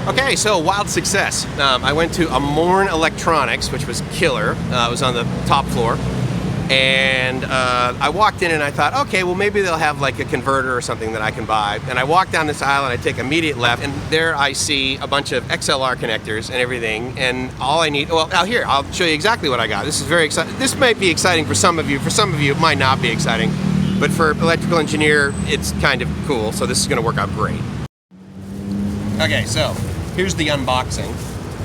Okay, so wild success. I went to AMORN Electronics, which was killer. It was on the top floor. And I walked in and I thought, okay, well maybe they'll have like a converter or something that I can buy. And I walk down this aisle and I take immediate left, and there I see a bunch of XLR connectors and everything. And all I need, well, out here, I'll show you exactly what I got. This is very exciting. This might be exciting for some of you. For some of you, it might not be exciting. But for electrical engineer, it's kind of cool. So this is going to work out great. Okay, so here's the unboxing.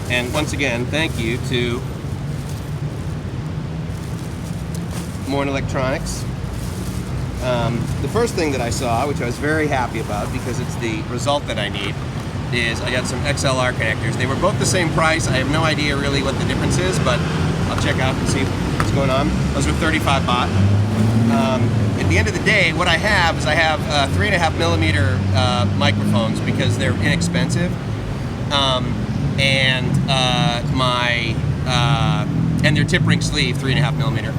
And once again, thank you to AMORN Electronics. The first thing that I saw, which I was very happy about because it's the result that I need, is I got some XLR connectors. They were both the same price. I have no idea really what the difference is, but I'll check out and see what's going on. Those are 35 baht. At the end of the day, what I have is 3.5 millimeter microphones because they're inexpensive, and they're tip ring sleeve 3.5 millimeter.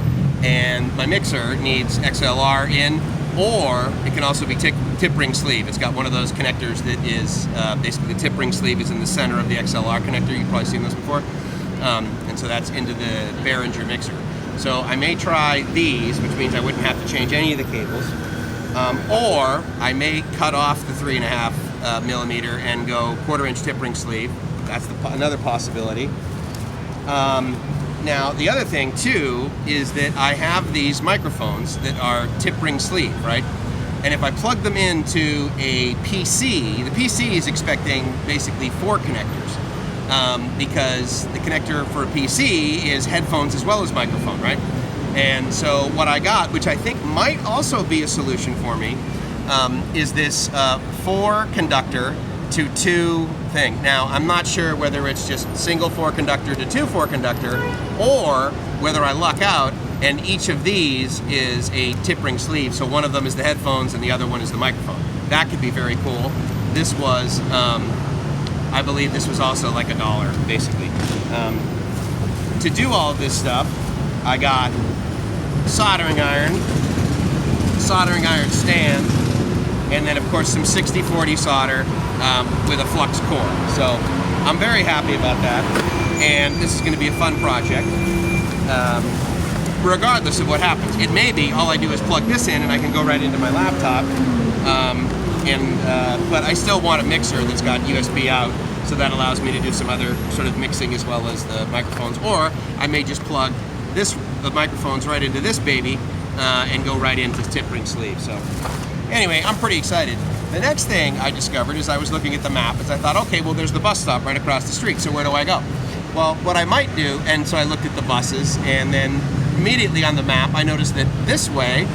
And my mixer needs XLR in, or it can also be tip ring sleeve. It's got one of those connectors that is basically the tip ring sleeve is in the center of the XLR connector. You've probably seen those before. And so that's into the Behringer mixer. So I may try these, which means I wouldn't have to change any of the cables. Or I may cut off the 3.5 millimeter and go 1/4 inch tip ring sleeve. That's another possibility. Now, the other thing, too, is that I have these microphones that are tip ring sleeve, right? And if I plug them into a PC, the PC is expecting basically 4 connectors because the connector for a PC is headphones as well as microphone, right? And so what I got, which I think might also be a solution for me, is this 4 conductor to 2 thing. Now, I'm not sure whether it's just single 4 conductor to 2 4 conductor, or whether I luck out and each of these is a tip ring sleeve. So one of them is the headphones and the other one is the microphone. That could be very cool. This was, I believe this was also like $1, basically. To do all of this stuff, I got soldering iron stand, and then of course some 60/40 solder with a flux core. So I'm very happy about that, and this is going to be a fun project. Regardless of what happens, it may be all I do is plug this in and I can go right into my laptop. But I still want a mixer that's got USB out, so that allows me to do some other sort of mixing as well as the microphones. Or I may just plug the microphones right into this baby and go right into tip ring sleeve. So anyway, I'm pretty excited. The next thing I discovered is I was looking at the map as I thought, okay, well there's the bus stop right across the street, so where do I go? Well, what I might do, and so I looked at the buses, and then immediately on the map I noticed that this way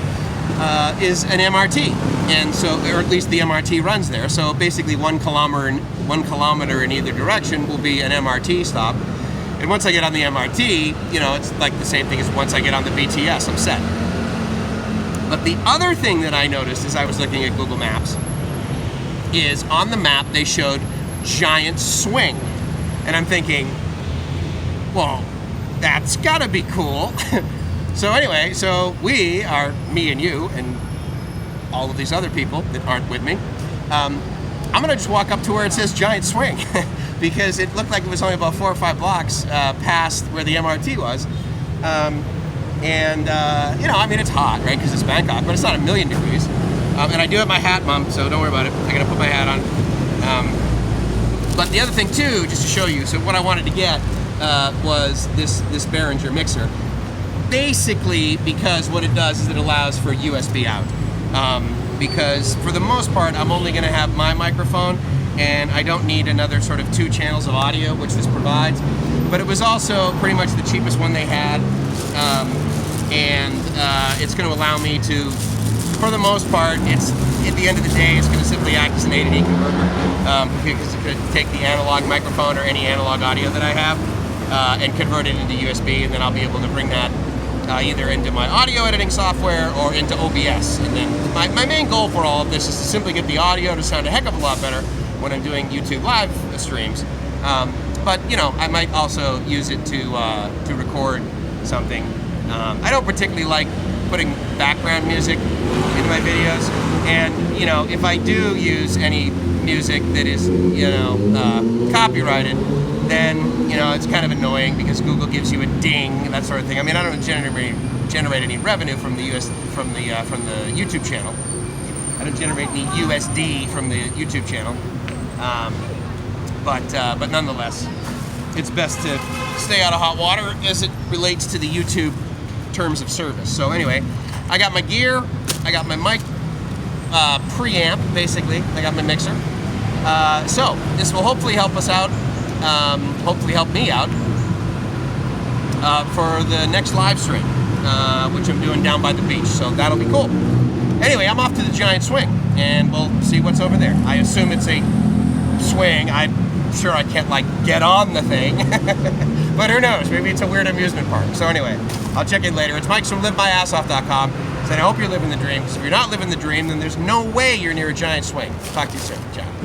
is an MRT, and so, or at least the MRT runs there. So basically 1 kilometer in either direction will be an MRT stop. And once I get on the MRT, you know, it's like the same thing as once I get on the BTS, I'm set. But the other thing that I noticed as I was looking at Google Maps is on the map they showed giant swing. And I'm thinking, well, that's gotta be cool. So anyway, so we are, me and you, and all of these other people that aren't with me, I'm gonna just walk up to where it says giant swing because it looked like it was only about 4 or 5 blocks past where the MRT was. You know, I mean, it's hot, right, because it's Bangkok, but it's not 1,000,000 degrees. And I do have my hat, Mom, so don't worry about it. I'm gonna put my hat on. But the other thing too, just to show you, so what I wanted to get was this Behringer mixer. Basically, because what it does is it allows for USB out. Because for the most part, I'm only gonna have my microphone, and I don't need another sort of 2 channels of audio, which this provides. But it was also pretty much the cheapest one they had. It's gonna allow me to, for the most part, at the end of the day, it's going to simply act as an A to D converter because it's going to take the analog microphone or any analog audio that I have and convert it into USB, and then I'll be able to bring that either into my audio editing software or into OBS. And then my main goal for all of this is to simply get the audio to sound a heck of a lot better when I'm doing YouTube live streams. But you know, I might also use it to record something. I don't particularly like putting background music into my videos. And, you know, if I do use any music that is, you know, copyrighted, then, you know, it's kind of annoying because Google gives you a ding and that sort of thing. I mean, I don't generate any revenue from the YouTube channel. I don't generate any USD from the YouTube channel. But nonetheless, it's best to stay out of hot water as it relates to the YouTube terms of service. So anyway, I got my gear, I got my mic preamp, basically. I got my mixer. So this will hopefully help us out, hopefully help me out for the next live stream, which I'm doing down by the beach. So that'll be cool. Anyway, I'm off to the giant swing, and we'll see what's over there. I assume it's a swing. I'm sure I can't, like, get on the thing. But who knows? Maybe it's a weird amusement park. So anyway, I'll check in later. It's Mike from LiveMyAssOff.com. So I hope you're living the dream, because if you're not living the dream, then there's no way you're near a giant swing. Talk to you soon. Ciao.